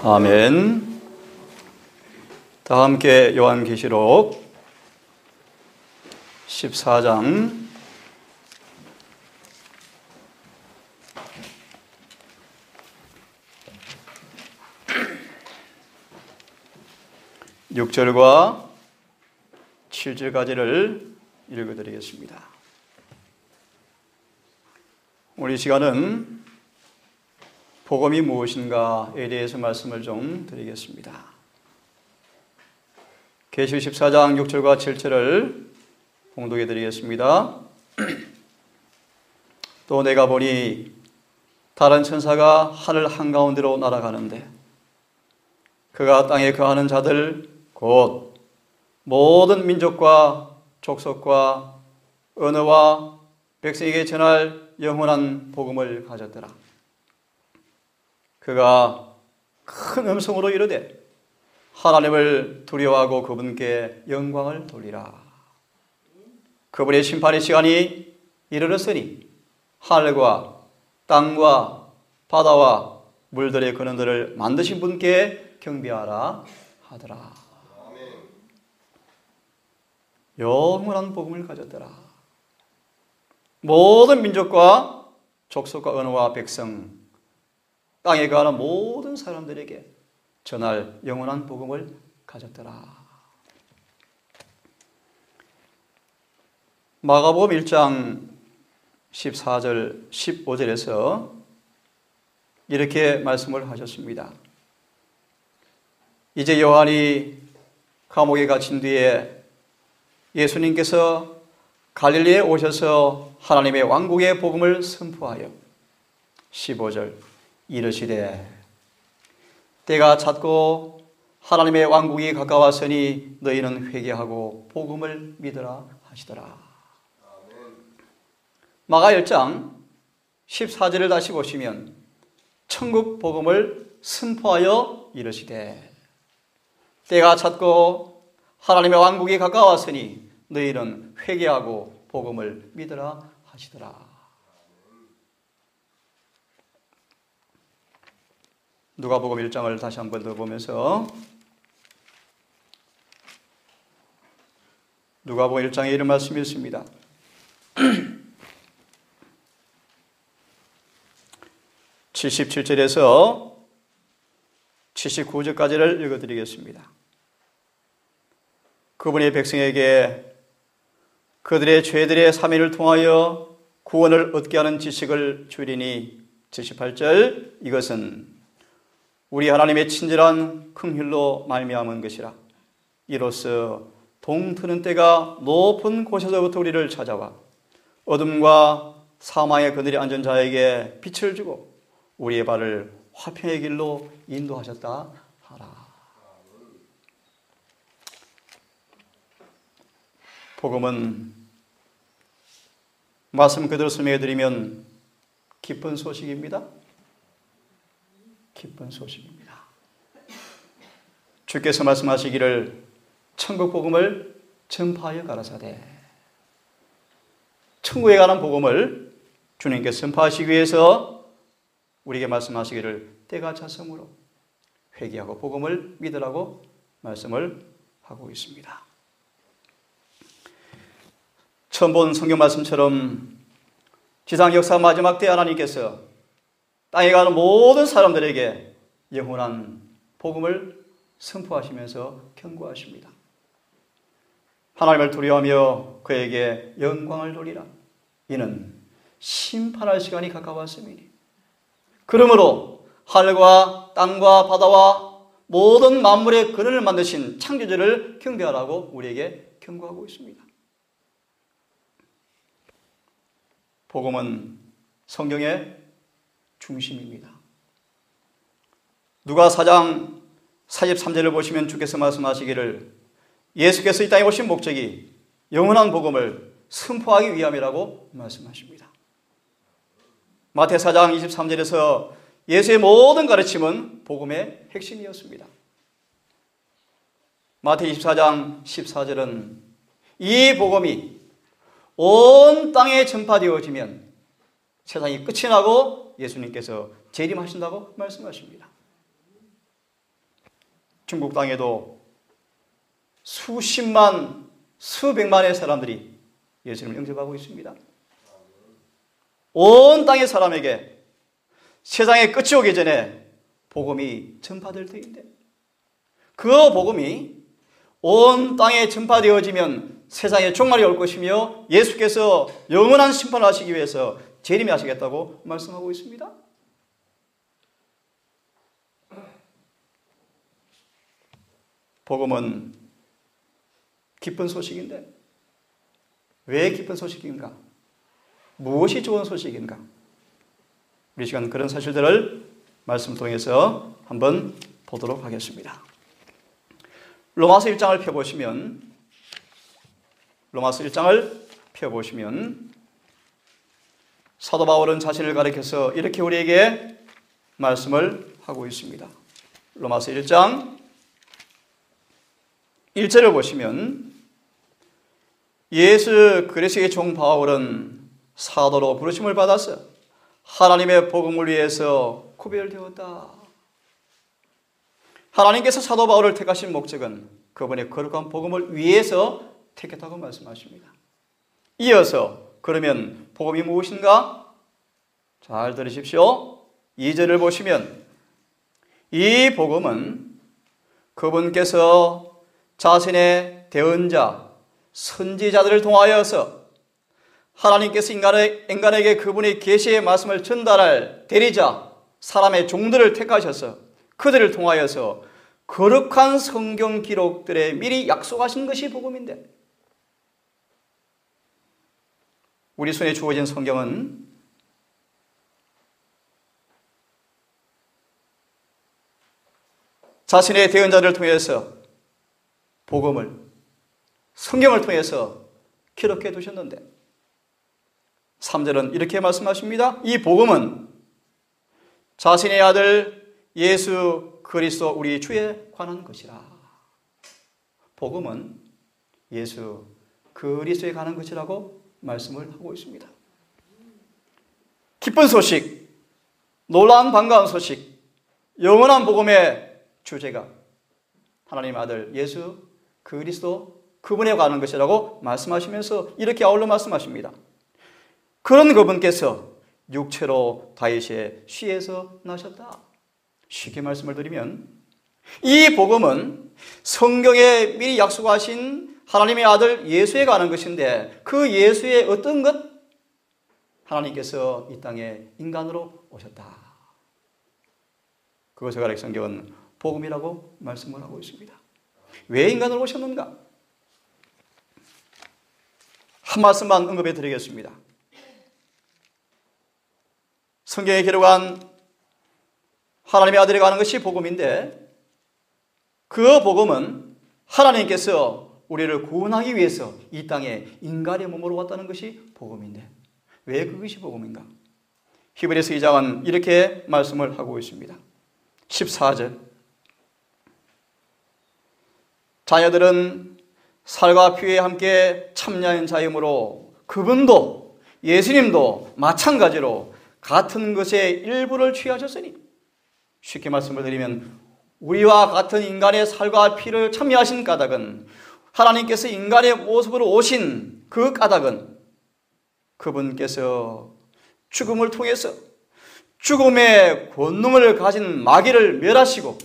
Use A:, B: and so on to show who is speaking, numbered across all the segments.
A: 아멘. 다 함께 요한계시록 14장 6절과 7절까지를 읽어드리겠습니다. 오늘 이 시간은 복음이 무엇인가에 대해서 말씀을 좀 드리겠습니다. 계시록 14장 6절과 7절을 봉독해 드리겠습니다. 또 내가 보니 다른 천사가 하늘 한가운데로 날아가는데 그가 땅에 거하는 자들 곧 모든 민족과 족속과 언어와 백성에게 전할 영원한 복음을 가졌더라. 그가 큰 음성으로 이르되 하나님을 두려워하고 그분께 영광을 돌리라. 그분의 심판의 시간이 이르렀으니 하늘과 땅과 바다와 물들의 근원들을 만드신 분께 경배하라 하더라. 영원한 복음을 가졌더라. 모든 민족과 족속과 언어와 백성, 땅에 거하는 모든 사람들에게 전할 영원한 복음을 가졌더라. 마가복음 1장 14절 15절에서 이렇게 말씀을 하셨습니다. 이제 요한이 감옥에 갇힌 뒤에 예수님께서 갈릴리에 오셔서 하나님의 왕국의 복음을 선포하여 15절 이르시되 때가 찼고 하나님의 왕국이 가까웠으니 너희는 회개하고 복음을 믿으라 하시더라. 마가 1장 14절을 다시 보시면 천국 복음을 선포하여 이르시되 때가 찼고 하나님의 왕국이 가까웠으니 너희는 회개하고 복음을 믿으라 하시더라. 누가복음 1장을 다시 한 번 더 보면서 누가복음 1장에 이런 말씀이 있습니다. 77절에서 79절까지를 읽어드리겠습니다. 그분의 백성에게 그들의 죄들의 사면을 통하여 구원을 얻게 하는 지식을 주리니 78절 이것은 우리 하나님의 친절한 긍휼로 말미암은 것이라. 이로써 동트는 때가 높은 곳에서부터 우리를 찾아와 어둠과 사망의 그늘에 앉은 자에게 빛을 주고 우리의 발을 화평의 길로 인도하셨다 하라. 복음은 말씀 그대로 설명해드리면 기쁜 소식입니다. 기쁜 소식입니다. 주께서 말씀하시기를 천국 복음을 전파하여 가라사대. 천국에 관한 복음을 주님께서 전파하시기 위해서 우리에게 말씀하시기를 때가 찼으므로 회개하고 복음을 믿으라고 말씀을 하고 있습니다. 처음 본 성경 말씀처럼 지상 역사 마지막 때 하나님께서 땅에 가는 모든 사람들에게 영원한 복음을 선포하시면서 경고하십니다. 하나님을 두려워하며 그에게 영광을 돌리라. 이는 심판할 시간이 가까웠음이니. 그러므로 하늘과 땅과 바다와 모든 만물의 근원을 만드신 창조주를 경배하라고 우리에게 경고하고 있습니다. 복음은 성경의 중심입니다. 누가 4장 43절을 보시면 주께서 말씀하시기를 예수께서 이 땅에 오신 목적이 영원한 복음을 선포하기 위함이라고 말씀하십니다. 마태 4장 23절에서 예수의 모든 가르침은 복음의 핵심이었습니다. 마태 24장 14절은 이 복음이 온 땅에 전파되어지면 세상이 끝이 나고 예수님께서 재림하신다고 말씀하십니다. 중국 땅에도 수십만, 수백만의 사람들이 예수님을 영접하고 있습니다. 온 땅의 사람에게 세상의 끝이 오기 전에 복음이 전파될 터인데, 그 복음이 온 땅에 전파되어지면 세상에 종말이 올 것이며 예수께서 영원한 심판을 하시기 위해서 재림하시겠다고 말씀하고 있습니다. 복음은 기쁜 소식인데 왜 기쁜 소식인가? 무엇이 좋은 소식인가? 우리 시간 그런 사실들을 말씀 통해서 한번 보도록 하겠습니다. 로마서 1장을 펴보시면 사도 바울은 자신을 가리켜서 이렇게 우리에게 말씀을 하고 있습니다. 로마서 1장 1절을 보시면 예수 그리스도의 종 바울은 사도로 부르심을 받아서 하나님의 복음을 위해서 구별되었다. 하나님께서 사도 바울을 택하신 목적은 그분의 거룩한 복음을 위해서 택했다고 말씀하십니다. 이어서 그러면 복음이 무엇인가? 잘 들으십시오. 2절을 보시면 이 복음은 그분께서 자신의 대언자, 선지자들을 통하여서 하나님께서 인간에게 그분의 계시의 말씀을 전달할 대리자, 사람의 종들을 택하셔서 그들을 통하여서 거룩한 성경 기록들에 미리 약속하신 것이 복음인데, 우리 손에 주어진 성경은 자신의 대언자들을 통해서 복음을, 성경을 통해서 기록해 두셨는데 3절은 이렇게 말씀하십니다. 이 복음은 자신의 아들 예수 그리스도 우리 주에 관한 것이라. 복음은 예수 그리스도에 관한 것이라고 말씀을 하고 있습니다. 기쁜 소식, 놀라운 반가운 소식, 영원한 복음의 주제가 하나님의 아들 예수 그리스도 그분에 관한 것이라고 말씀하시면서 이렇게 아울러 말씀하십니다. 그런 그분께서 육체로 다윗의 씨에서 나셨다. 쉽게 말씀을 드리면 이 복음은 성경에 미리 약속하신 하나님의 아들 예수에 관한 것인데, 그 예수의 어떤 것? 하나님께서 이 땅에 인간으로 오셨다. 그것을 가리켜 성경은 복음이라고 말씀을 하고 있습니다. 왜 인간으로 오셨는가? 한 말씀만 언급해 드리겠습니다. 성경에 기록한 하나님의 아들에 관한 것이 복음인데, 그 복음은 하나님께서 우리를 구원하기 위해서 이 땅에 인간의 몸으로 왔다는 것이 복음인데, 왜 그것이 복음인가? 히브리서 2장은 이렇게 말씀을 하고 있습니다. 14절, 자녀들은 살과 피에 함께 참여한 자이므로 그분도 예수님도 마찬가지로 같은 것의 일부를 취하셨으니, 쉽게 말씀을 드리면 우리와 같은 인간의 살과 피를 참여하신 까닭은, 하나님께서 인간의 모습으로 오신 그 까닭은 그분께서 죽음을 통해서 죽음의 권능을 가진 마귀를 멸하시고,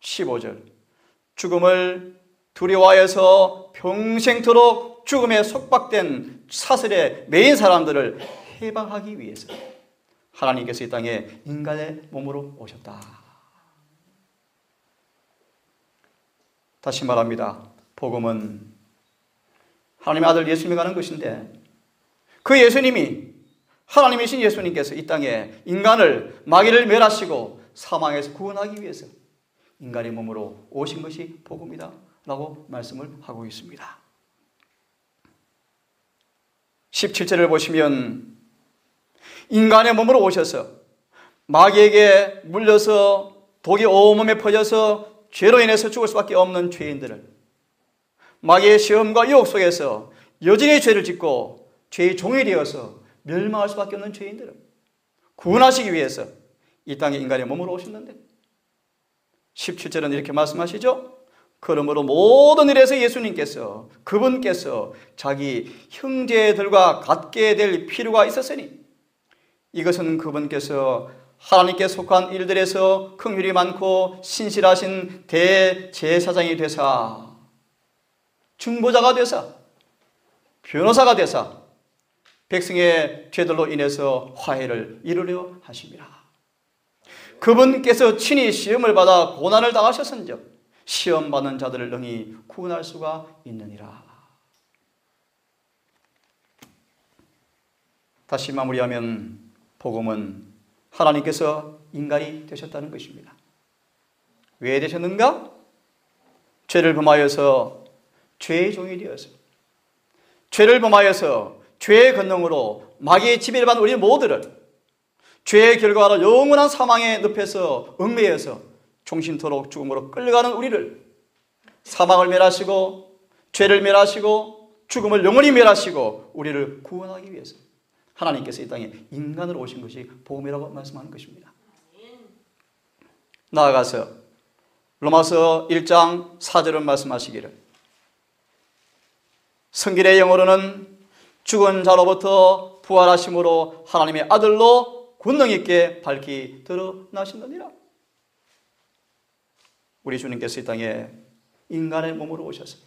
A: 15절, 죽음을 두려워하여서 평생토록 죽음에 속박된 사슬에 매인 사람들을 해방하기 위해서 하나님께서 이 땅에 인간의 몸으로 오셨다. 다시 말합니다. 복음은 하나님의 아들 예수님이 가는 것인데, 그 예수님이, 하나님이신 예수님께서 이 땅에 인간을, 마귀를 멸하시고 사망에서 구원하기 위해서 인간의 몸으로 오신 것이 복음이다 라고 말씀을 하고 있습니다. 17절을 보시면 인간의 몸으로 오셔서 마귀에게 물려서 독이 온몸에 퍼져서 죄로 인해서 죽을 수밖에 없는 죄인들을, 마귀의 시험과 유혹 속에서 여전히 죄를 짓고 죄의 종이 되어서 멸망할 수밖에 없는 죄인들을 구원하시기 위해서 이 땅에 인간의 몸으로 오셨는데, 17절은 이렇게 말씀하시죠. 그러므로 모든 일에서 예수님께서 그분께서 자기 형제들과 같게 될 필요가 있었으니 이것은 그분께서 하나님께 속한 일들에서 긍휼이 많고 신실하신 대제사장이 되사 중보자가 되사 변호사가 되사 백성의 죄들로 인해서 화해를 이루려 하심이라. 그분께서 친히 시험을 받아 고난을 당하셨은즉 시험받는 자들을 능히 구원할 수가 있느니라. 다시 마무리하면 복음은 하나님께서 인간이 되셨다는 것입니다. 왜 되셨는가? 죄를 범하여서 죄의 종이 되어서 죄를 범하여서 죄의 권능으로 마귀의 지배를 받는 우리 모두를 죄의 결과로 영원한 사망의 늪에서 얽매여서 종신토록 죽음으로 끌려가는 우리를 사망을 멸하시고 죄를 멸하시고 죽음을 영원히 멸하시고 우리를 구원하기 위해서 하나님께서 이 땅에 인간으로 오신 것이 복음이라고 말씀하는 것입니다. 나아가서 로마서 1장 4절은 말씀하시기를 성경의 영어로는 죽은 자로부터 부활하심으로 하나님의 아들로 권능 있게 밝히 드러나신느니라. 우리 주님께서 이 땅에 인간의 몸으로 오셔서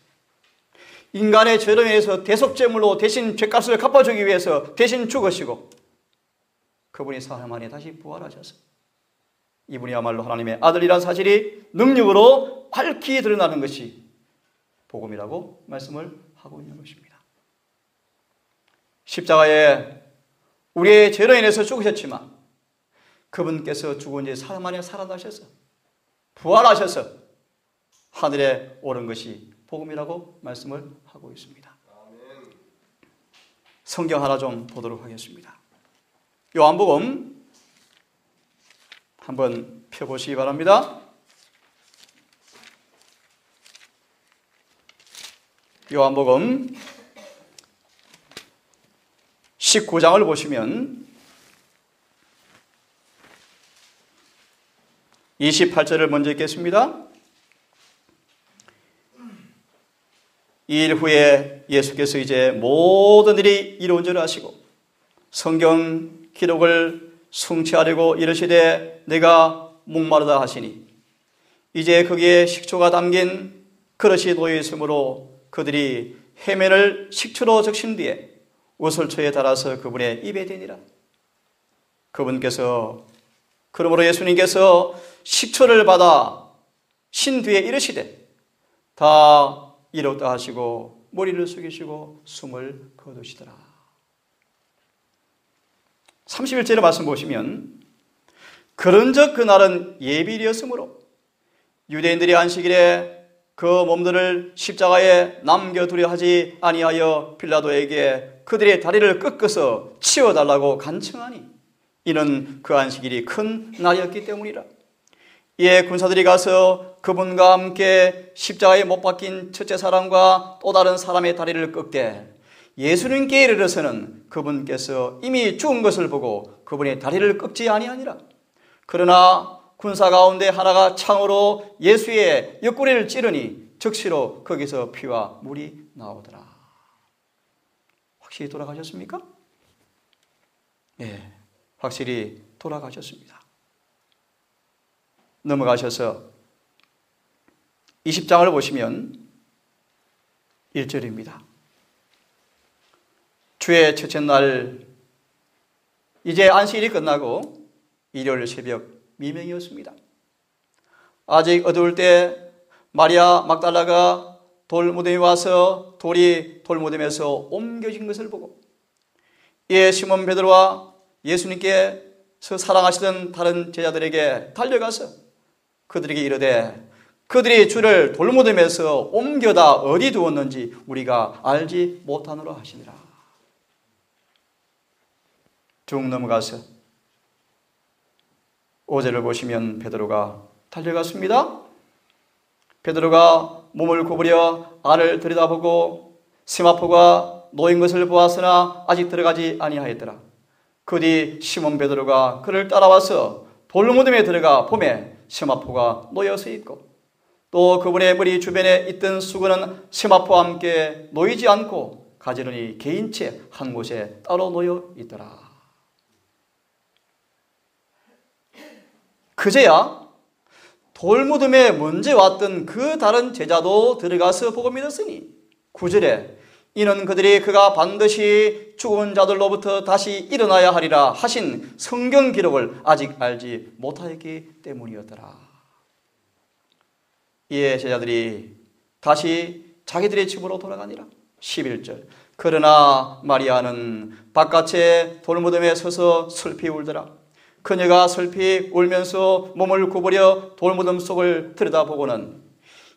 A: 인간의 죄로 인해서 대속제물로 대신 죄값을 갚아주기 위해서 대신 죽으시고 그분이 사흘 만에 다시 부활하셔서 이분이야말로 하나님의 아들이라는 사실이 능력으로 밝히 드러나는 것이 복음이라고 말씀을 하고 있는 것입니다. 십자가에 우리의 죄로 인해서 죽으셨지만 그분께서 죽은 지 사흘 만에 살아나셔서 부활하셔서 하늘에 오른 것이 복음이라고 말씀을 하고 있습니다. 성경 하나 좀 보도록 하겠습니다. 요한복음 한번 펴보시기 바랍니다. 요한복음 19장을 보시면 28절을 먼저 읽겠습니다. 이 일 후에 예수께서 이제 모든 일이 이루어진 줄 아시고 성경 기록을 성취하려고 이르시되 내가 목마르다 하시니 이제 거기에 식초가 담긴 그릇이 놓여 있으므로 그들이 해면을 식초로 적신 뒤에 우슬초에 달아서 그분의 입에 대니라. 그러므로 예수님께서 식초를 받아 신 뒤에 이르시되 다 이뤘다 하시고 머리를 숙이시고 숨을 거두시더라. 31절의 말씀 보시면 그런즉 그날은 예비일이었으므로 유대인들이 안식일에 그 몸들을 십자가에 남겨두려 하지 아니하여 빌라도에게 그들의 다리를 꺾어서 치워달라고 간청하니 이는 그 안식일이 큰 날이었기 때문이라. 이에 군사들이 가서 그분과 함께 십자가에 못 박힌 첫째 사람과 또 다른 사람의 다리를 꺾되 예수님께 이르러서는 그분께서 이미 죽은 것을 보고 그분의 다리를 꺾지 아니하니라. 그러나 군사 가운데 하나가 창으로 예수의 옆구리를 찌르니 즉시로 거기서 피와 물이 나오더라. 확실히 돌아가셨습니까? 네, 확실히 돌아가셨습니다. 넘어가셔서 20장을 보시면 1절입니다. 주의 첫째 날 이제 안식일이 끝나고 일요일 새벽 미명이었습니다. 아직 어두울 때 마리아 막달라가 돌무덤에 와서 돌이 돌무덤에서 옮겨진 것을 보고 이에 시몬 베드로와 예수님께서 사랑하시던 다른 제자들에게 달려가서 그들에게 이르되 그들이 주를 돌무덤에서 옮겨다 어디 두었는지 우리가 알지 못하노라 하시니라. 쭉 넘어가서 5절을 보시면 베드로가 달려갔습니다. 베드로가 몸을 구부려 안을 들여다보고 세마포가 놓인 것을 보았으나 아직 들어가지 아니하였더라. 그 뒤 시몬 베드로가 그를 따라와서 돌무덤에 들어가 보매 세마포가 놓여서 있고 또 그분의 머리 주변에 있던 수건은 세마포와 함께 놓이지 않고 가지런히 개인채 한 곳에 따로 놓여 있더라. 그제야 돌무덤에 먼저 왔던 그 다른 제자도 들어가서 보고 믿었으니 9절에 이는 그들이 그가 반드시 죽은 자들로부터 다시 일어나야 하리라 하신 성경 기록을 아직 알지 못하였기 때문이었더라. 이에 제자들이 다시 자기들의 집으로 돌아가니라. 11절 그러나 마리아는 바깥에 돌무덤에 서서 슬피 울더라. 그녀가 슬피 울면서 몸을 구부려 돌무덤 속을 들여다보고는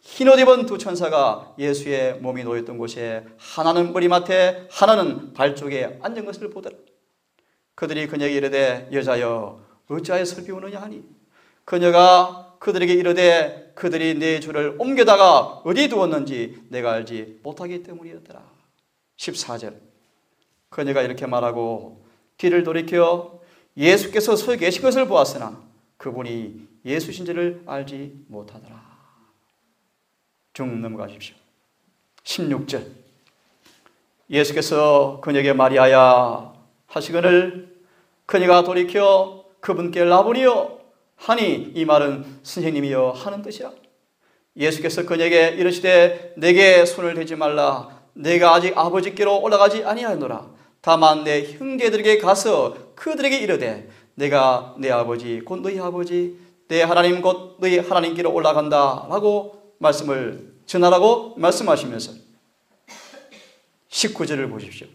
A: 흰옷 입은 두 천사가 예수의 몸이 놓였던 곳에 하나는 머리맡에 하나는 발쪽에 앉은 것을 보더라. 그들이 그녀에게 이르되 여자여 어찌하여 슬피 우느냐 하니 그녀가 그들에게 이르되 그들이 내 주를 옮겨다가 어디 두었는지 내가 알지 못하기 때문이었더라. 14절 그녀가 이렇게 말하고 뒤를 돌이켜 예수께서 서 계신 것을 보았으나 그분이 예수신지를 알지 못하더라. 쭉 넘어가십시오. 16절 예수께서 그녀에게 마리아야 하시거늘 그녀가 돌이켜 그분께 라보니여 하니 이 말은 선생님이여 하는 뜻이라. 예수께서 그녀에게 이르시되 내게 손을 대지 말라. 내가 아직 아버지께로 올라가지 아니하노라. 다만 내 형제들에게 가서 그들에게 이르되 내가 내 아버지 곧 너희 아버지 내 하나님 곧 너희 하나님께로 올라간다 라고 말씀을 전하라고 말씀하시면서 19절을 보십시오.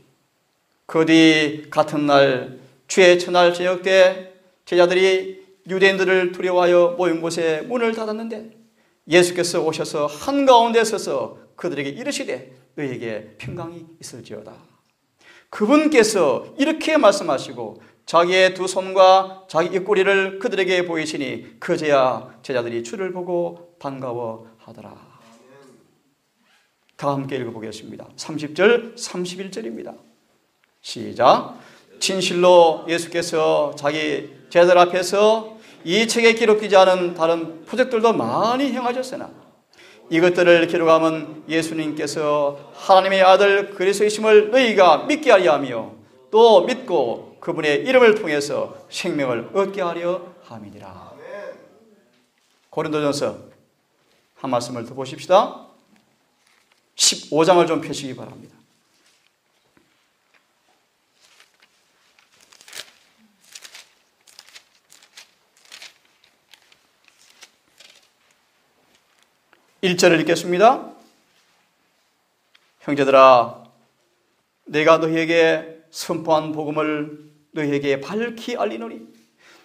A: 그 뒤 같은 날 주의 첫날 저녁 때 제자들이 유대인들을 두려워하여 모인 곳에 문을 닫았는데 예수께서 오셔서 한가운데 서서 그들에게 이르시되 너희에게 평강이 있을지어다. 그분께서 이렇게 말씀하시고 자기의 두 손과 자기 입꼬리를 그들에게 보이시니 그제야 제자들이 주를 보고 반가워하더라. 다 함께 읽어보겠습니다. 30절 31절입니다. 시작. 진실로 예수께서 자기 제자들 앞에서 이 책에 기록되지 않은 다른 표적들도 많이 행하셨으나 이것들을 기록함은 예수님께서 하나님의 아들 그리스도이심을 너희가 믿게 하려 하며 또 믿고 그분의 이름을 통해서 생명을 얻게 하려 함이니라. 고린도전서 한 말씀을 더 보십시다. 15장을 좀 펴시기 바랍니다. (1절을) 읽겠습니다. 형제들아 내가 너희에게 선포한 복음을 너희에게 밝히 알리노니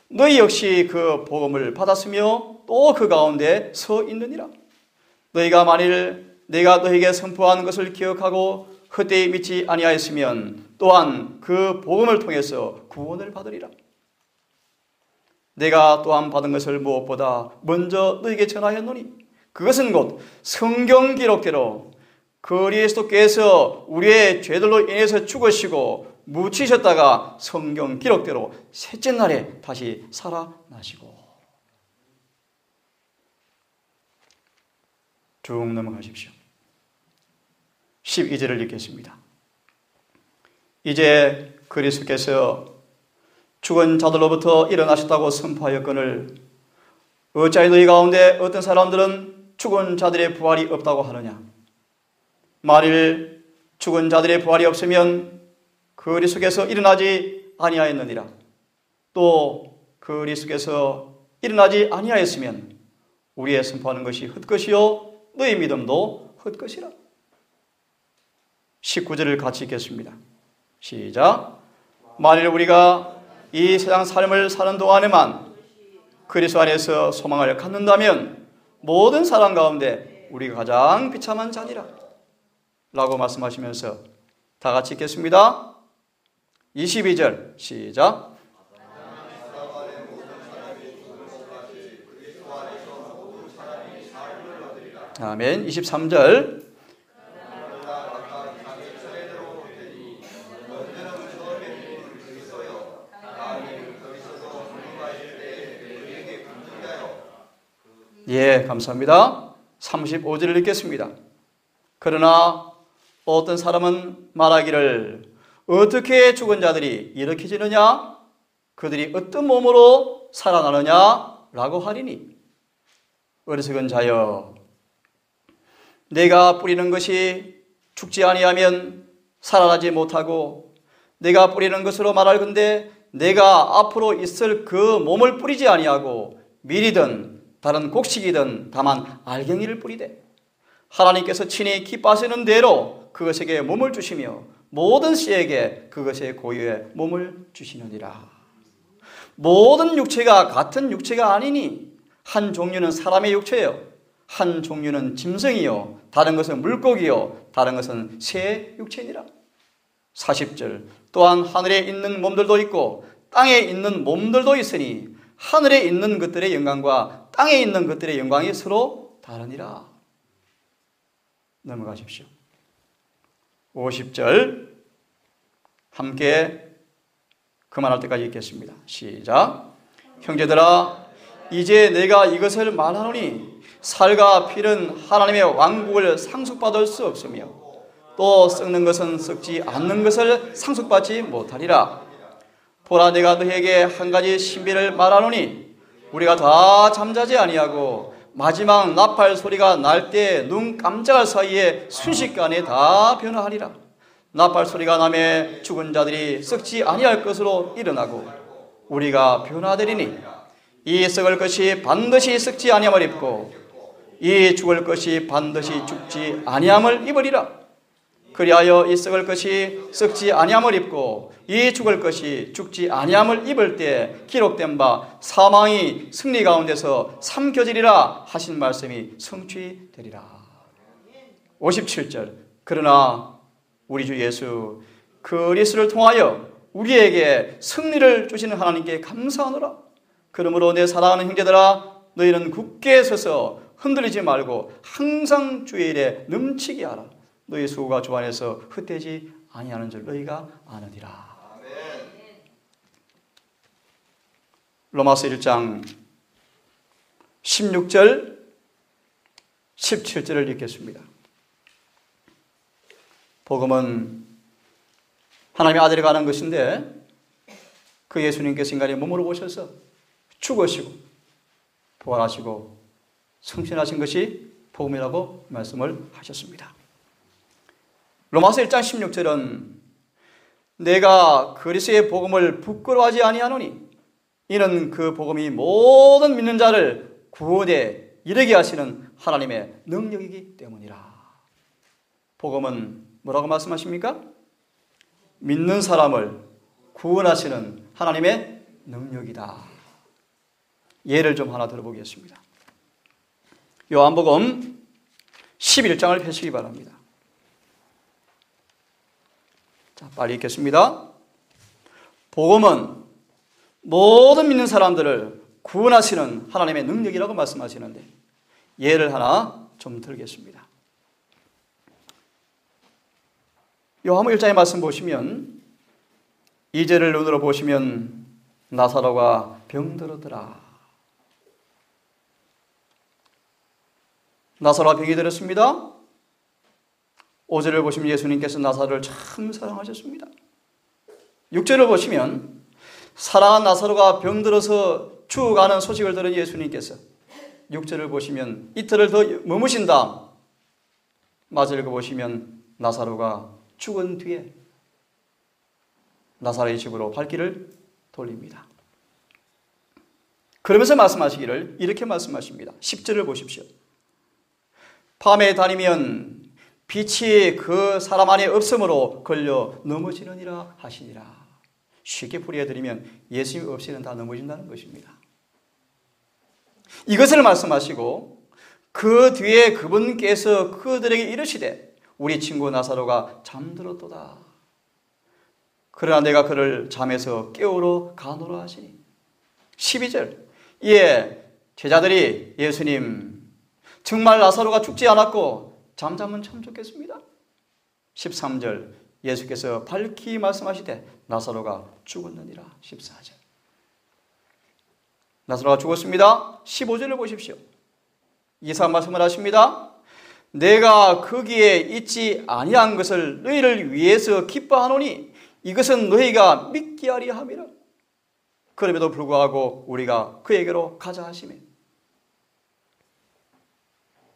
A: 너희 역시 그 복음을 받았으며 또 그 가운데 서 있느니라. 너희가 만일 내가 너희에게 선포한 것을 기억하고 헛되이 믿지 아니하였으면 또한 그 복음을 통해서 구원을 받으리라. 내가 또한 받은 것을 무엇보다 먼저 너희에게 전하였노니 그것은 곧 성경 기록대로 그리스도께서 우리의 죄들로 인해서 죽으시고 묻히셨다가 성경 기록대로 셋째 날에 다시 살아나시고. 쭉 넘어가십시오. 12절을 읽겠습니다. 이제 그리스도께서 죽은 자들로부터 일어나셨다고 선포하였거늘 어찌하여 너희 가운데 어떤 사람들은 죽은 자들의 부활이 없다고 하느냐. 만일 죽은 자들의 부활이 없으면 그리스도께서 일어나지 아니하였느니라. 또 그리스도께서 일어나지 아니하였으면 우리의 선포하는 것이 헛것이요 너희 믿음도 헛것이라. 19절을 같이 읽겠습니다. 시작. 만일 우리가 이 세상 삶을 사는 동안에만 그리스도 안에서 소망을 갖는다면 모든 사람 가운데 우리가 가장 비참한 자니라 라고 말씀하시면서 다 같이 읽겠습니다. 22절 시작. 아멘. 23절 예, 감사합니다. 35절을 읽겠습니다. 그러나 어떤 사람은 말하기를 어떻게 죽은 자들이 일으켜지느냐? 그들이 어떤 몸으로 살아나느냐? 라고 하리니 어리석은 자여, 내가 뿌리는 것이 죽지 아니하면 살아나지 못하고 내가 뿌리는 것으로 말할건대 내가 앞으로 있을 그 몸을 뿌리지 아니하고 밀이든 다른 곡식이든 다만 알갱이를 뿌리되 하나님께서 친히 기뻐하시는 대로 그것에게 몸을 주시며 모든 씨에게 그것의 고유의 몸을 주시느니라. 모든 육체가 같은 육체가 아니니 한 종류는 사람의 육체요, 한 종류는 짐승이요, 다른 것은 물고기요, 다른 것은 새 육체니라. 40절, 또한 하늘에 있는 몸들도 있고 땅에 있는 몸들도 있으니 하늘에 있는 것들의 영광과 땅에 있는 것들의 영광이 서로 다르니라. 넘어가십시오. 50절 함께 그만할 때까지 읽겠습니다. 시작. 형제들아, 이제 내가 이것을 말하노니 살과 피는 하나님의 왕국을 상속받을 수 없으며 또 썩는 것은 썩지 않는 것을 상속받지 못하리라. 보라, 내가 너희에게 한 가지 신비를 말하노니 우리가 다 잠자지 아니하고 마지막 나팔 소리가 날 때 눈 깜짝할 사이에 순식간에 다 변화하리라. 나팔 소리가 나매 죽은 자들이 썩지 아니할 것으로 일어나고 우리가 변화되리니 이 썩을 것이 반드시 썩지 아니함을 입고 이 죽을 것이 반드시 죽지 아니함을 입으리라. 그리하여 이 썩을 것이 썩지 아니함을 입고 이 죽을 것이 죽지 아니함을 입을 때 기록된 바 사망이 승리 가운데서 삼켜지리라 하신 말씀이 성취되리라. 57절, 그러나 우리 주 예수 그리스도를 통하여 우리에게 승리를 주시는 하나님께 감사하노라. 그러므로 내 사랑하는 형제들아, 너희는 굳게 서서 흔들리지 말고 항상 주의 일에 넘치게 하라. 너희 수고가 주 안에서 헛되지 아니하는 줄 너희가 아느니라. 로마서 1장 16절 17절을 읽겠습니다. 복음은 하나님의 아들이 가는 것인데 그 예수님께서 인간의 몸으로 오셔서 죽으시고 부활하시고 승천하신 것이 복음이라고 말씀을 하셨습니다. 로마서 1장 16절은 내가 그리스도의 복음을 부끄러워하지 아니하노니 이는 그 복음이 모든 믿는 자를 구원에 이르게 하시는 하나님의 능력이기 때문이라. 복음은 뭐라고 말씀하십니까? 믿는 사람을 구원하시는 하나님의 능력이다. 예를 좀 하나 들어보겠습니다. 요한복음 11장을 펴시기 바랍니다. 자, 빨리 읽겠습니다. 복음은 모든 믿는 사람들을 구원하시는 하나님의 능력이라고 말씀하시는데 예를 하나 좀 들겠습니다. 요한복음 1장의 말씀 보시면 2절을 눈으로 보시면 나사로가 병들었더라. 나사로가 병이 들었습니다. 5절을 보시면 예수님께서 나사로를 참 사랑하셨습니다. 6절을 보시면 사랑한 나사로가 병들어서 죽어가는 소식을 들은 예수님께서 6절을 보시면 이틀을 더 머무신 다음 마지막을 보시면 나사로가 죽은 뒤에 나사로의 집으로 발길을 돌립니다. 그러면서 말씀하시기를 이렇게 말씀하십니다. 10절을 보십시오. 밤에 다니면 빛이 그 사람 안에 없으므로 걸려 넘어지느니라 하시니라. 쉽게 풀이해드리면 예수님 없이는 다 넘어진다는 것입니다. 이것을 말씀하시고 그 뒤에 그분께서 그들에게 이르시되 우리 친구 나사로가 잠들었도다. 그러나 내가 그를 잠에서 깨우러 가노라 하시니. 12절, 이에 제자들이 예수님 정말 나사로가 죽지 않았고 잠자면 참 좋겠습니다. 13절, 예수께서 밝히 말씀하시되 나사로가 죽었느니라. 14절, 나사로가 죽었습니다. 15절을 보십시오. 이상 말씀을 하십니다. 내가 거기에 있지 아니한 것을 너희를 위해서 기뻐하노니 이것은 너희가 믿게 하리 함이라. 그럼에도 불구하고 우리가 그에게로 가자 하시매.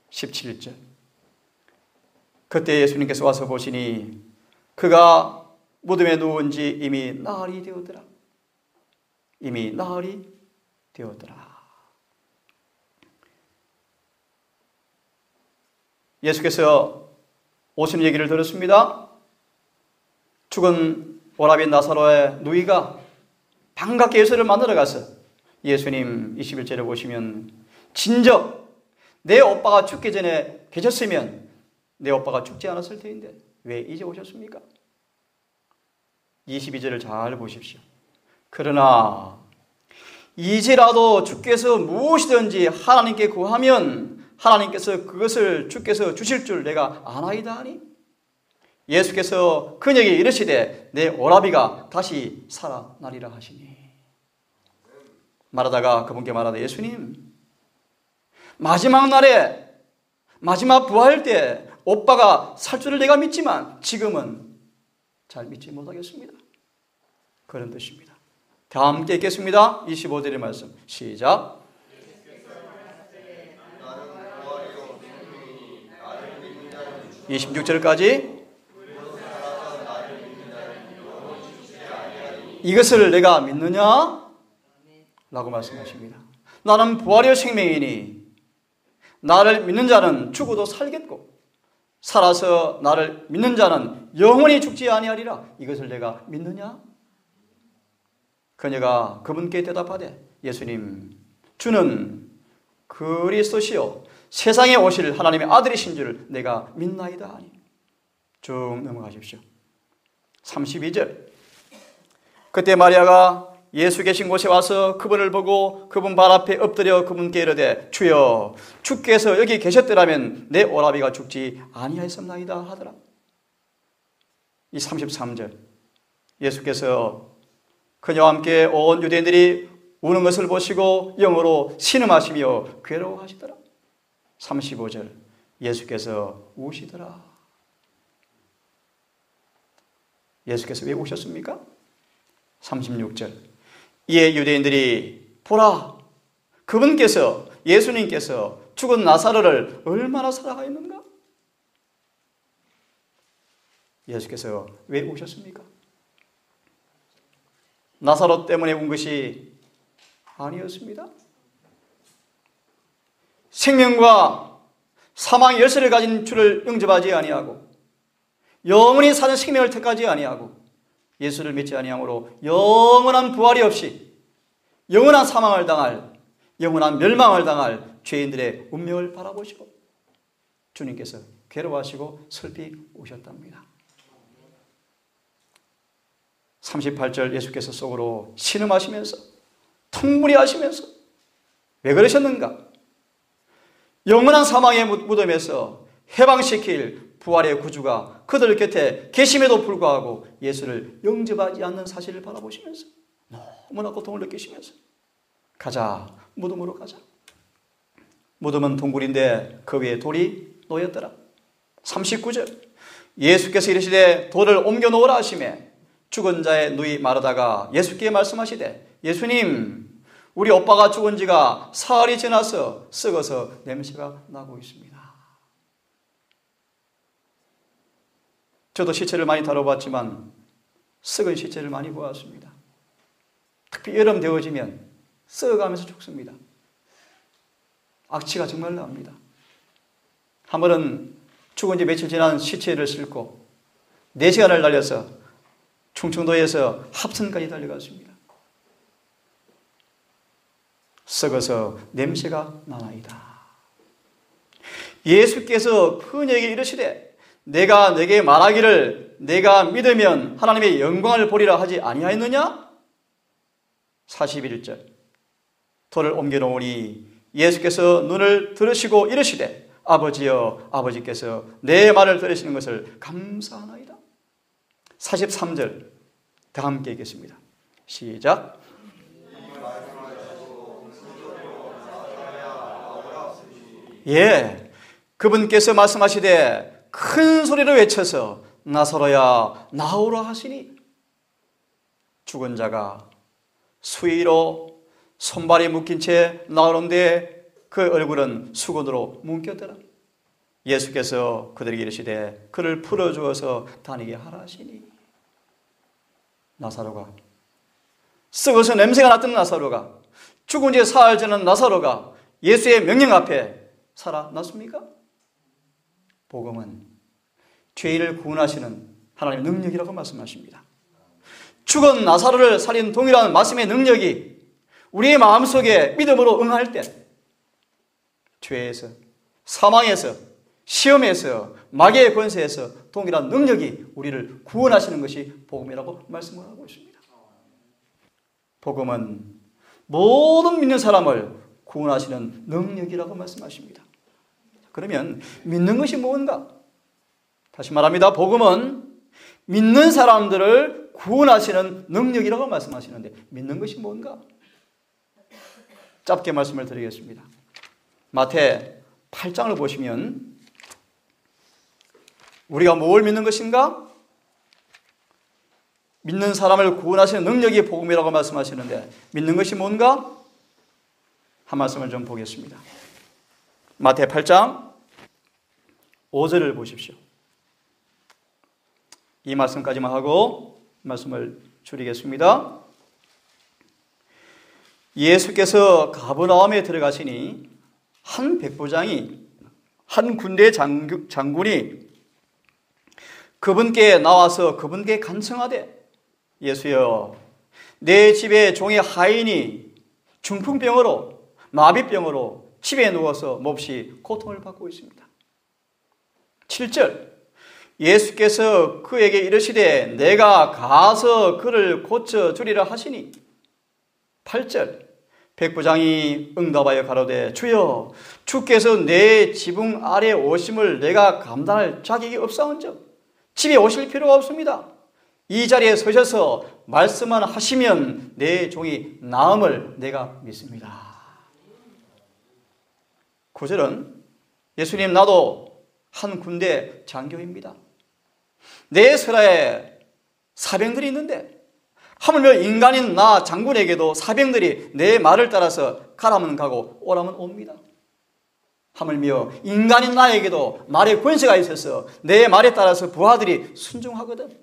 A: 17절. 그때 예수님께서 와서 보시니 그가 무덤에 누운 지 이미 나흘이 되었더라. 이미 나흘이 되었더라. 예수께서 오시는 얘기를 들었습니다. 죽은 오라비 나사로의 누이가 반갑게 예수를 만나러 가서 예수님 21절에 보시면 진즉 내 오빠가 죽기 전에 계셨으면 내 오빠가 죽지 않았을 터인데 왜 이제 오셨습니까? 22절을 잘 보십시오. 그러나 이제라도 주께서 무엇이든지 하나님께 구하면 하나님께서 그것을 주께서 주실 줄 내가 아나이다 하니 예수께서 그녀에게 이르시되 내 오라비가 다시 살아나리라 하시니 말하다가 그분께 말하되 예수님 마지막 날에 마지막 부활 때 오빠가 살 줄을 내가 믿지만 지금은 잘 믿지 못하겠습니다. 그런 뜻입니다. 다 함께 읽겠습니다. 25절의 말씀 시작. 26절까지 이것을 내가 믿느냐? 라고 말씀하십니다. 나는 부활의 생명이니 나를 믿는 자는 죽어도 살겠고 살아서 나를 믿는 자는 영원히 죽지 아니하리라. 이것을 내가 믿느냐? 그녀가 그분께 대답하되 예수님 주는 그리스도시요 세상에 오실 하나님의 아들이신 줄 내가 믿나이다 하니 쭉 넘어가십시오. 32절. 그때 마리아가 예수 계신 곳에 와서 그분을 보고 그분 발 앞에 엎드려 그분께 이르되 주여 주께서 여기 계셨더라면 내 오라비가 죽지 아니하였습나이다 하더라. 이 33절. 예수께서 그녀와 함께 온 유대인들이 우는 것을 보시고 영어로 신음하시며 괴로워하시더라. 35절. 예수께서 우시더라. 예수께서 왜 우셨습니까? 36절. 이에 유대인들이 보라 그분께서 예수님께서 죽은 나사로를 얼마나 사랑하였는가? 예수께서 왜 우셨습니까? 나사로 때문에 운 것이 아니었습니다. 생명과 사망의 열쇠를 가진 주를 영접하지 아니하고 영원히 사는 생명을 택하지 아니하고 예수를 믿지 아니함으로 영원한 부활이 없이 영원한 사망을 당할 영원한 멸망을 당할 죄인들의 운명을 바라보시고 주님께서 괴로워하시고 슬피 우셨답니다. 38절. 예수께서 속으로 신음하시면서 퉁무리하시면서 왜 그러셨는가? 영원한 사망의 무덤에서 해방시킬 부활의 구주가 그들 곁에 계심에도 불구하고 예수를 영접하지 않는 사실을 바라보시면서 너무나 고통을 느끼시면서 가자, 무덤으로 가자. 무덤은 동굴인데 그 위에 돌이 놓였더라. 39절. 예수께서 이르시되 돌을 옮겨 놓으라 하시매 죽은 자의 누이 마르다가 예수께 말씀하시되 예수님 우리 오빠가 죽은 지가 사흘이 지나서 썩어서 냄새가 나고 있습니다. 저도 시체를 많이 다뤄봤지만 썩은 시체를 많이 보았습니다. 특히 여름 되어지면 썩어가면서 죽습니다. 악취가 정말 납니다. 한 번은 죽은 지 며칠 지난 시체를 싣고 4시간을 달려서 충청도에서 합천까지 달려갔습니다. 썩어서 냄새가 나나이다. 예수께서 그녀에게 이르시되 내가 네게 말하기를 내가 믿으면 하나님의 영광을 보리라 하지 아니하였느냐? 41절. 돌을 옮겨놓으니 예수께서 눈을 들으시고 이르시되 아버지여 아버지께서 내 말을 들으시는 것을 감사하나이다. 43절. 다 함께 읽겠습니다. 시작. 예, 그분께서 말씀하시되 큰 소리로 외쳐서 나사로야 나오라 하시니 죽은 자가 수의로 손발이 묶인 채 나오는데 그 얼굴은 수건으로 묶였더라. 예수께서 그들에게 이르시되 그를 풀어주어서 다니게 하라 하시니 나사로가, 썩어서 냄새가 났던 나사로가, 죽은 지 사흘 전인 나사로가 예수의 명령 앞에 살아났습니까? 복음은 죄인을 구원하시는 하나님의 능력이라고 말씀하십니다. 죽은 나사로를 살린 동일한 말씀의 능력이 우리의 마음속에 믿음으로 응할 때 죄에서, 사망에서, 시험에서, 마귀의 권세에서 동일한 능력이 우리를 구원하시는 것이 복음이라고 말씀을 하고 있습니다. 복음은 모든 믿는 사람을 구원하시는 능력이라고 말씀하십니다. 그러면 믿는 것이 뭔가? 다시 말합니다. 복음은 믿는 사람들을 구원하시는 능력이라고 말씀하시는데 믿는 것이 뭔가? 짧게 말씀을 드리겠습니다. 마태 8장을 보시면 우리가 뭘 믿는 것인가? 믿는 사람을 구원하시는 능력이 복음이라고 말씀하시는데 믿는 것이 뭔가? 한 말씀을 좀 보겠습니다. 마태 8장 5절을 보십시오. 이 말씀까지만 하고 말씀을 줄이겠습니다. 예수께서 가버나움에 들어가시니 한 백부장이, 한 군대 장군이 그분께 나와서 그분께 간청하되 예수여, 내 집에 종의 하인이 중풍병으로, 마비병으로 집에 누워서 몹시 고통을 받고 있습니다. 7절, 예수께서 그에게 이르시되 내가 가서 그를 고쳐주리라 하시니 8절, 백부장이 응답하여 가로되 주여, 주께서 내 지붕 아래 오심을 내가 감당할 자격이 없사온즉 집에 오실 필요가 없습니다. 이 자리에 서셔서 말씀만 하시면 내 종이 나음을 내가 믿습니다. 9절은 예수님, 나도 한 군대 장교입니다. 내 설하에 사병들이 있는데 하물며 인간인 나 장군에게도 사병들이 내 말을 따라서 가라면 가고 오라면 옵니다. 하물며 인간인 나에게도 말의 권세가 있어서 내 말에 따라서 부하들이 순종하거든.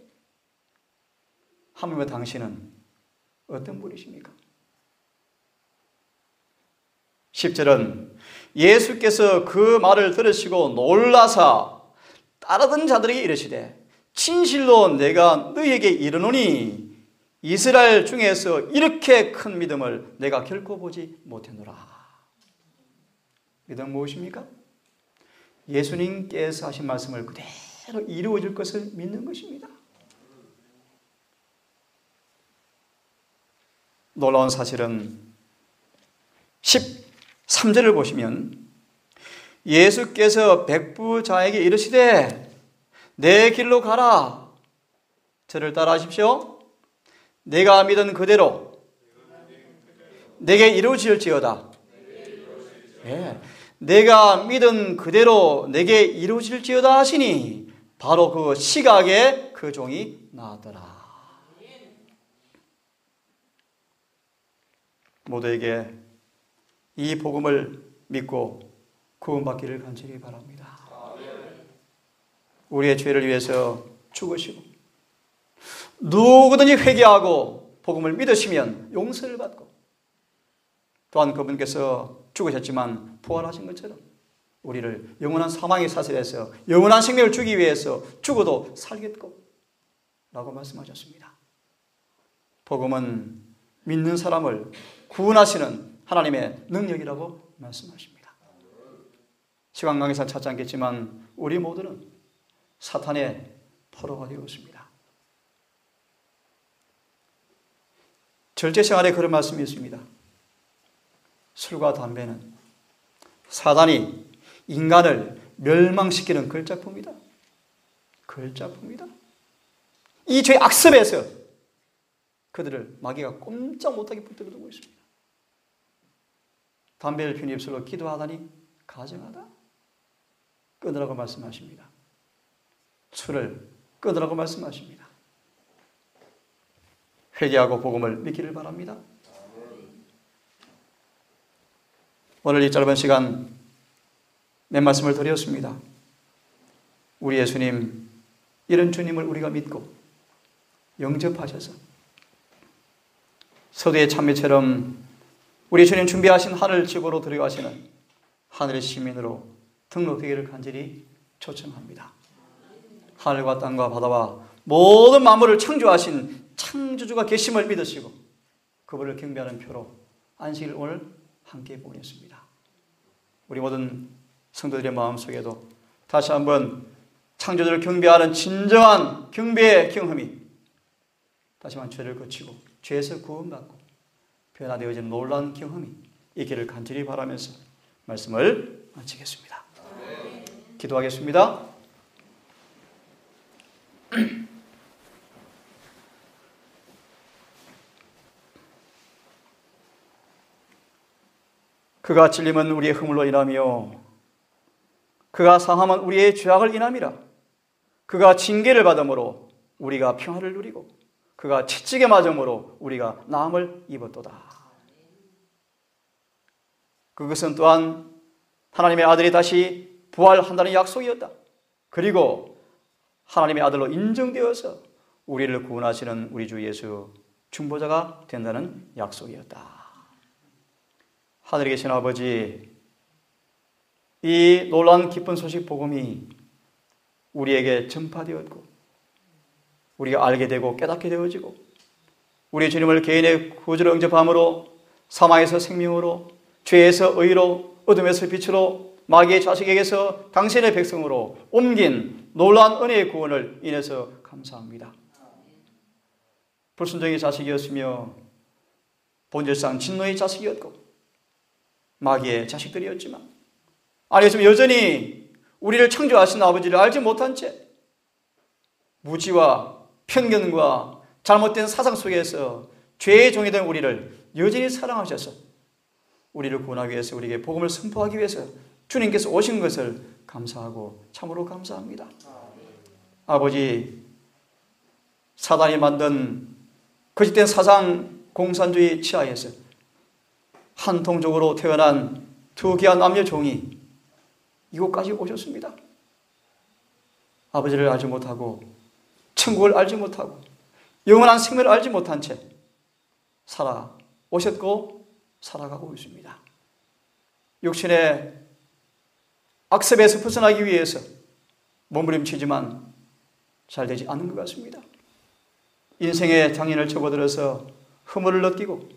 A: 하물며 당신은 어떤 분이십니까? 10절은 예수께서 그 말을 들으시고 놀라사 따르던 자들에게 이르시되 진실로 내가 너희에게 이르노니 이스라엘 중에서 이렇게 큰 믿음을 내가 결코 보지 못했노라. 믿음 무엇입니까? 예수님께서 하신 말씀을 그대로 이루어질 것을 믿는 것입니다. 놀라운 사실은 13절을 보시면 예수께서 백부자에게 이르시되 내 길로 가라. 저를 따라하십시오. 내가 믿은 그대로 내게 이루어질지어다. 네. 내가 믿은 그대로 내게 이루어질지어다 하시니 바로 그 시각에 그 종이 나았더라. 모두에게 이 복음을 믿고 구원받기를 간절히 바랍니다. 우리의 죄를 위해서 죽으시고 누구든지 회개하고 복음을 믿으시면 용서를 받고 또한 그분께서 죽으셨지만 부활하신 것처럼 우리를 영원한 사망의 사슬에서 영원한 생명을 주기 위해서 죽어도 살겠고 라고 말씀하셨습니다. 복음은 믿는 사람을 구원하시는 하나님의 능력이라고 말씀하십니다. 시간 관계상 찾지 않겠지만 우리 모두는 사탄의 포로가 되었습니다. 절제생활에 그런 말씀이 있습니다. 술과 담배는 사단이 인간을 멸망시키는 걸작품이다. 걸작품이다. 이 죄의 악습에서 그들을 마귀가 꼼짝 못하게 붙들어두고 있습니다. 담배를 피운 입술로 기도하다니 가증하다. 끊으라고 말씀하십니다. 술을 끊으라고 말씀하십니다. 회개하고 복음을 믿기를 바랍니다. 오늘 이 짧은 시간 내 말씀을 드렸습니다. 우리 예수님, 이런 주님을 우리가 믿고 영접하셔서 서두의 찬미처럼 우리 주님 준비하신 하늘 지구로 들어가시는 하늘의 시민으로 등록되기를 간절히 초청합니다. 하늘과 땅과 바다와 모든 만물을 창조하신 창조주가 계심을 믿으시고 그분을 경배하는 표로 안식일 오늘 함께 보냈습니다. 우리 모든 성도들의 마음속에도 다시 한번 창조주를 경배하는 진정한 경배의 경험이 다시 한번 죄를 거치고 죄에서 구원받고 변화되어지는 놀라운 경험이 있기를 간절히 바라면서 말씀을 마치겠습니다. 기도하겠습니다. 그가 찔림은 우리의 허물로 인하며 그가 상함은 우리의 죄악을 인함이라. 그가 징계를 받음으로 우리가 평화를 누리고 그가 채찍에 맞음으로 우리가 나음을 입었도다. 그것은 또한 하나님의 아들이 다시 부활한다는 약속이었다. 그리고 하나님의 아들로 인정되어서 우리를 구원하시는 우리 주 예수 중보자가 된다는 약속이었다. 하늘에 계신 아버지, 이 놀라운 기쁜 소식 복음이 우리에게 전파되었고 우리가 알게 되고 깨닫게 되어지고 우리 주님을 개인의 구주로 영접함으로 사망에서 생명으로 죄에서 의로 어둠에서 빛으로 마귀의 자식에게서 당신의 백성으로 옮긴 놀라운 은혜의 구원을 인해서 감사합니다. 불순종의 자식이었으며 본질상 진노의 자식이었고 마귀의 자식들이었지만 아니었으면 여전히 우리를 창조하신 아버지를 알지 못한 채 무지와 편견과 잘못된 사상 속에서 죄의 종이 된 우리를 여전히 사랑하셔서 우리를 구원하기 위해서 우리에게 복음을 선포하기 위해서 주님께서 오신 것을 감사하고 참으로 감사합니다. 아버지, 사단이 만든 거짓된 사상 공산주의 치하에서 한 동족으로 태어난 두 귀한 남녀 종이 이곳까지 오셨습니다. 아버지를 알지 못하고 천국을 알지 못하고 영원한 생명을 알지 못한 채 살아오셨고 살아가고 있습니다. 육신의 악습에서 벗어나기 위해서 몸부림치지만 잘 되지 않는 것 같습니다. 인생의 장애를 접어들어서 허물을 느끼고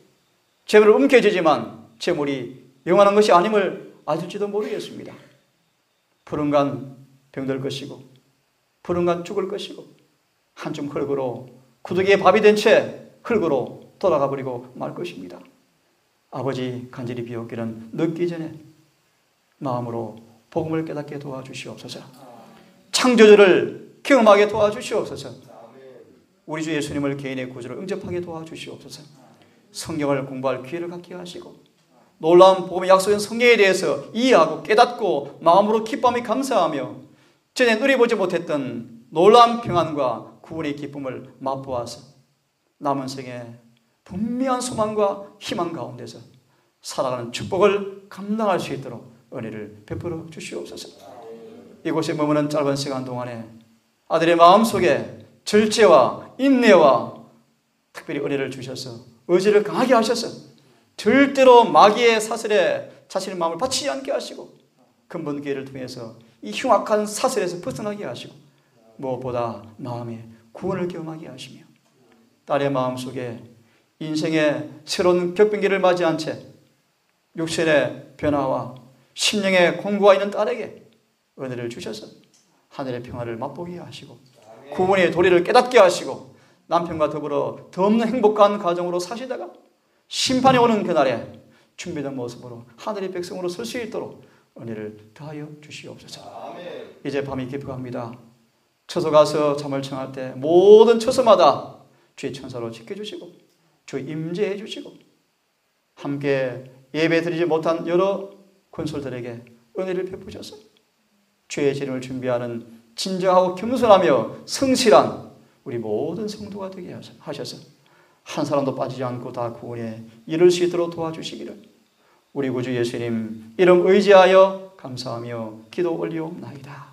A: 재물을 움켜쥐지만 재물이 영원한 것이 아님을 아실지도 모르겠습니다. 푸른간 병들 것이고 푸른간 죽을 것이고 한줌 흙으로 구더기에 밥이 된 채 흙으로 돌아가 버리고 말 것입니다. 아버지, 간절히 비옵기는 늦기 전에 마음으로 복음을 깨닫게 도와주시옵소서. 창조주를 경험하게 도와주시옵소서. 우리 주 예수님을 개인의 구주로 응접하게 도와주시옵소서. 성경을 공부할 기회를 갖게 하시고 놀라운 복음의 약속인 성경에 대해서 이해하고 깨닫고 마음으로 기쁨이 감사하며 전에 누려보지 못했던 놀라운 평안과 구원의 기쁨을 맛보아서 남은 생에 분명한 소망과 희망 가운데서 살아가는 축복을 감당할 수 있도록 은혜를 베풀어 주시옵소서. 이곳에 머무는 짧은 시간 동안에 아들의 마음속에 절제와 인내와 특별히 은혜를 주셔서 의지를 강하게 하셔서 절대로 마귀의 사슬에 자신의 마음을 바치지 않게 하시고 근본 기회를 통해서 이 흉악한 사슬에서 벗어나게 하시고 무엇보다 마음에 구원을 경험하게 하시며 딸의 마음속에 인생의 새로운 격변기를 맞이한 채 육신의 변화와 심령의 공부가 있는 딸에게 은혜를 주셔서 하늘의 평화를 맛보게 하시고 구원의 도리를 깨닫게 하시고 남편과 더불어 더 없는 행복한 가정으로 사시다가 심판이 오는 그날에 준비된 모습으로 하늘의 백성으로 설 수 있도록 은혜를 더하여 주시옵소서. 이제 밤이 깊어갑니다. 처소 가서 잠을 청할 때 모든 처소마다 주의 천사로 지켜주시고 주 임재해 주시고 함께 예배 드리지 못한 여러 권솔들에게 은혜를 베푸셔서 죄의 재림을 준비하는 진정하고 겸손하며 성실한 우리 모든 성도가 되게 하셔서 한 사람도 빠지지 않고 다 구원에 이를 수 있도록 도와주시기를 우리 구주 예수님 이름 의지하여 감사하며 기도 올리옵나이다.